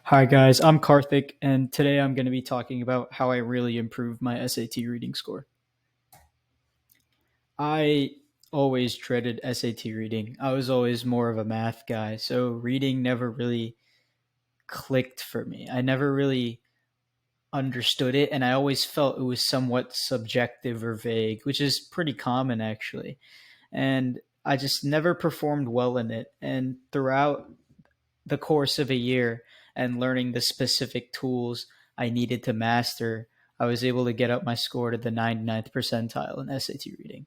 Hi, guys. I'm Karthik, and today I'm going to be talking about how I really improved my SAT reading score. I always dreaded SAT reading. I was always more of a math guy, so reading never really clicked for me. I never really understood it, and I always felt it was somewhat subjective or vague, which is pretty common actually. And I just never performed well in it. And throughout the course of a year and learning the specific tools I needed to master, I was able to get up my score to the 99th percentile in SAT reading.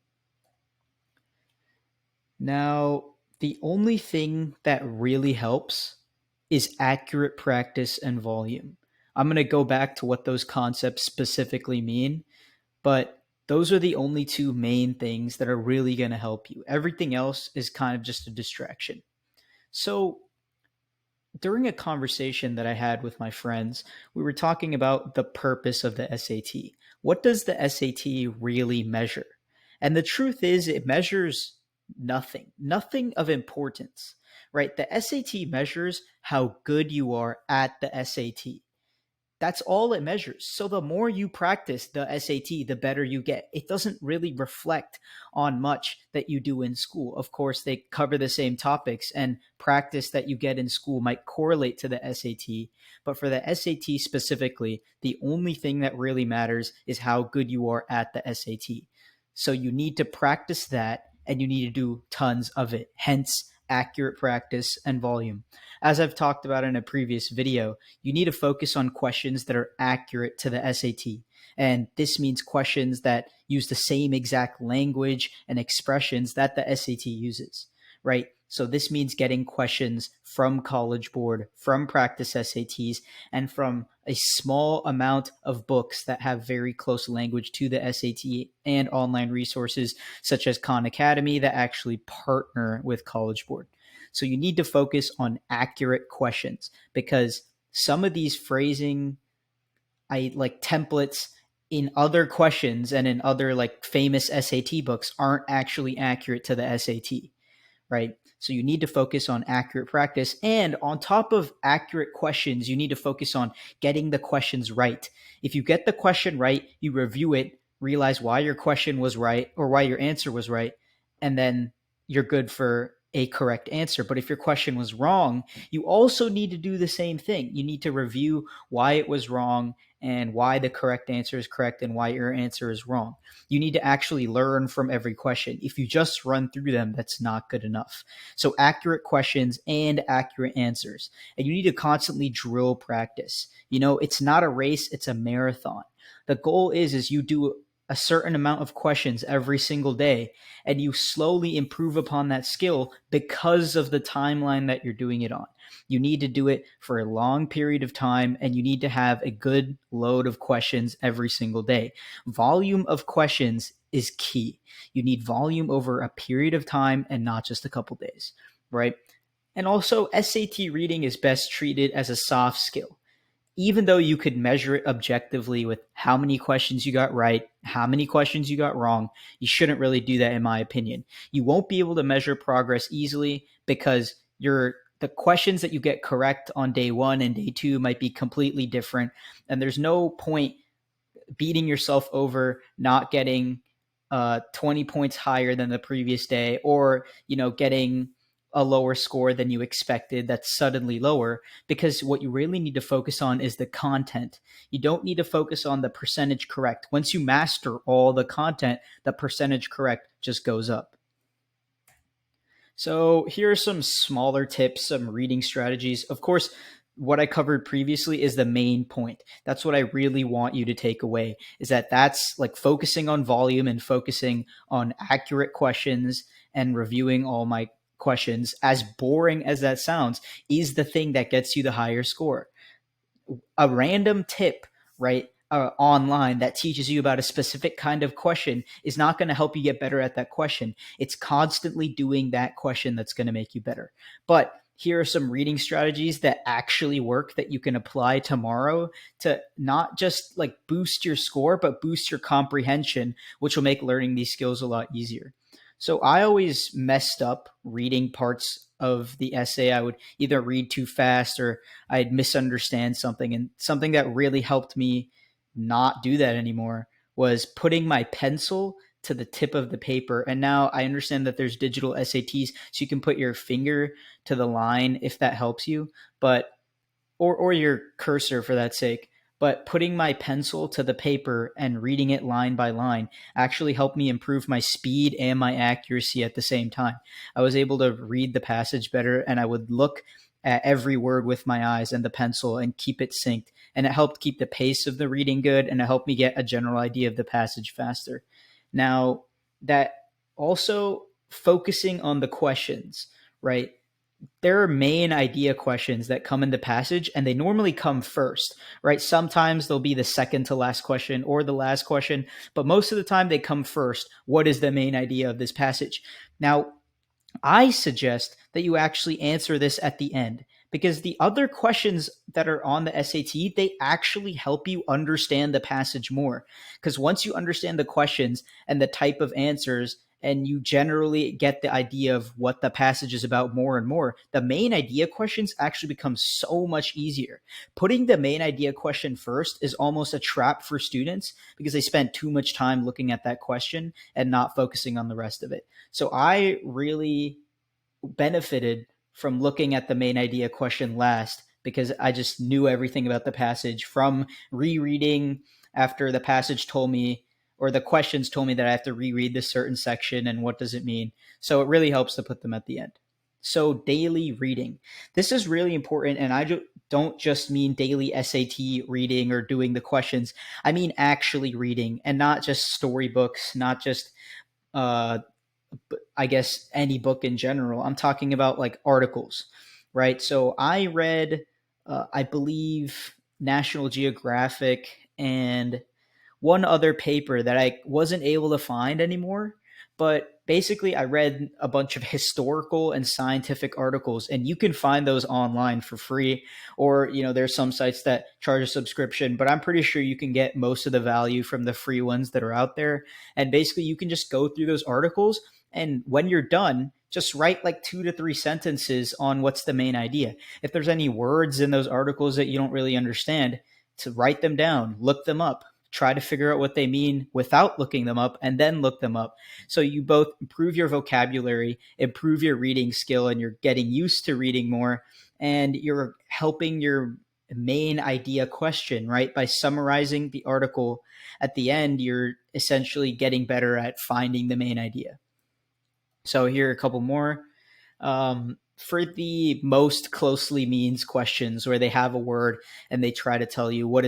Now, the only thing that really helps is accurate practice and volume. I'm going to go back to what those concepts specifically mean, but those are the only two main things that are really going to help you. Everything else is kind of just a distraction. So, during a conversation that I had with my friends, we were talking about the purpose of the SAT. What does the SAT really measure? And the truth is, it measures nothing of importance, right? The SAT measures how good you are at the SAT. That's all it measures. So the more you practice the SAT, the better you get. It doesn't really reflect on much that you do in school. Of course, they cover the same topics, and practice that you get in school might correlate to the SAT. But for the SAT specifically, the only thing that really matters is how good you are at the SAT. So you need to practice that, and you need to do tons of it. Hence, accurate practice and volume. As I've talked about in a previous video, you need to focus on questions that are accurate to the SAT. And this means questions that use the same exact language and expressions that the SAT uses, right? So this means getting questions from College Board, from practice SATs, and from a small amount of books that have very close language to the SAT, and online resources such as Khan Academy that actually partner with College Board. So you need to focus on accurate questions, because some of these phrasing I like templates in other questions and in other like famous SAT books aren't actually accurate to the SAT, right? So you need to focus on accurate practice. And on top of accurate questions, you need to focus on getting the questions right. If you get the question right, you review it, realize why your question was right or why your answer was right, and then you're good for a correct answer. But if your question was wrong, you also need to do the same thing. You need to review why it was wrong and why the correct answer is correct and why your answer is wrong. You need to actually learn from every question. If you just run through them, that's not good enough. So accurate questions and accurate answers. And you need to constantly drill practice. You know, it's not a race, it's a marathon. The goal is you do a certain amount of questions every single day, and you slowly improve upon that skill because of the timeline that you're doing it on. You need to do it for a long period of time, and you need to have a good load of questions every single day. Volume of questions is key. You need volume over a period of time and not just a couple days, right? And also, SAT reading is best treated as a soft skill. Even though you could measure it objectively with how many questions you got right, how many questions you got wrong, you shouldn't really do that, in my opinion. You won't be able to measure progress easily because the questions that you get correct on day one and day two might be completely different. And there's no point beating yourself over not getting 20 points higher than the previous day, or getting a lower score than you expected that's suddenly lower, because what you really need to focus on is the content. You don't need to focus on the percentage correct. Once you master all the content, the percentage correct just goes up. So here are some smaller tips, some reading strategies. Of course, what I covered previously is the main point. That's what I really want you to take away, is that's like focusing on volume and focusing on accurate questions and reviewing all my questions. As boring as that sounds, is the thing that gets you the higher score. A random tip, right? Online that teaches you about a specific kind of question is not going to help you get better at that question. It's constantly doing that question that's going to make you better. But here are some reading strategies that actually work that you can apply tomorrow to not just like boost your score, but boost your comprehension, which will make learning these skills a lot easier. So I always messed up reading parts of the essay. I would either read too fast or I'd misunderstand something. And something that really helped me not do that anymore was putting my pencil to the tip of the paper. And now I understand that there's digital SATs, so you can put your finger to the line if that helps you, but or your cursor for that sake. But putting my pencil to the paper and reading it line by line actually helped me improve my speed and my accuracy at the same time. I was able to read the passage better, and I would look at every word with my eyes and the pencil and keep it synced. And it helped keep the pace of the reading good, and it helped me get a general idea of the passage faster. Now, that also focusing on the questions, right? There are main idea questions that come in the passage, and they normally come first, right? Sometimes they'll be the second to last question or the last question, but most of the time they come first. What is the main idea of this passage? Now, I suggest that you actually answer this at the end, because the other questions that are on the SAT, they actually help you understand the passage more. Because once you understand the questions and the type of answers, and you generally get the idea of what the passage is about more and more, the main idea questions actually become so much easier. Putting the main idea question first is almost a trap for students because they spend too much time looking at that question and not focusing on the rest of it. So I really benefited from looking at the main idea question last, because I just knew everything about the passage from rereading after the passage told me, or the questions told me that I have to reread this certain section and what does it mean. So it really helps to put them at the end. So daily reading. This is really important, and I don't just mean daily SAT reading or doing the questions. I mean actually reading, and not just storybooks, not just uh, I guess any book in general. I'm talking about like articles, right? So I read, I believe, National Geographic and one other paper that I wasn't able to find anymore. But basically, I read a bunch of historical and scientific articles, and you can find those online for free. Or, there's some sites that charge a subscription, but I'm pretty sure you can get most of the value from the free ones that are out there. And basically, you can just go through those articles, and when you're done, just write like 2 to 3 sentences on what's the main idea. If there's any words in those articles that you don't really understand, to write them down, look them up, try to figure out what they mean without looking them up, and then look them up. So you both improve your vocabulary, improve your reading skill, and you're getting used to reading more, and you're helping your main idea question, right? By summarizing the article at the end, you're essentially getting better at finding the main idea. So here are a couple more. For the most closely means questions, where they have a word and they try to tell you what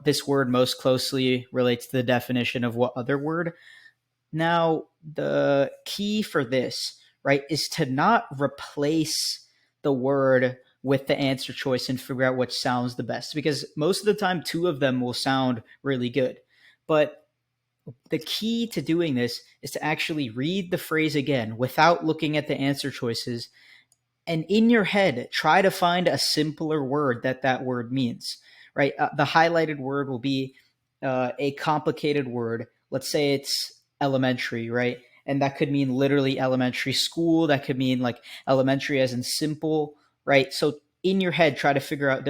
this word most closely relates to the definition of what other word. Now, the key for this, right, is to not replace the word with the answer choice and figure out which sounds the best, because most of the time two of them will sound really good. But the key to doing this is to actually read the phrase again without looking at the answer choices, and in your head try to find a simpler word that word means, right? The highlighted word will be a complicated word. Let's say it's elementary, right? And that could mean literally elementary school. That could mean like elementary as in simple, right? So in your head, try to figure out,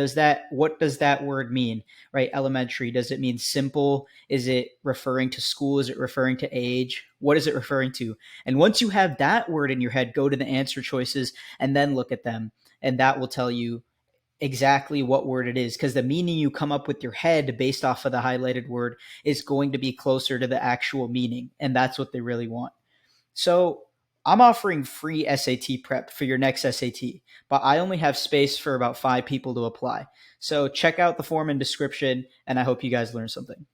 what does that word mean, right? Elementary, does it mean simple? Is it referring to school? Is it referring to age? What is it referring to? And once you have that word in your head, go to the answer choices and then look at them. And that will tell you exactly what word it is, because the meaning you come up with your head based off of the highlighted word is going to be closer to the actual meaning. And that's what they really want. So I'm offering free SAT prep for your next SAT, but I only have space for about 5 people to apply. So check out the form in description, and I hope you guys learned something.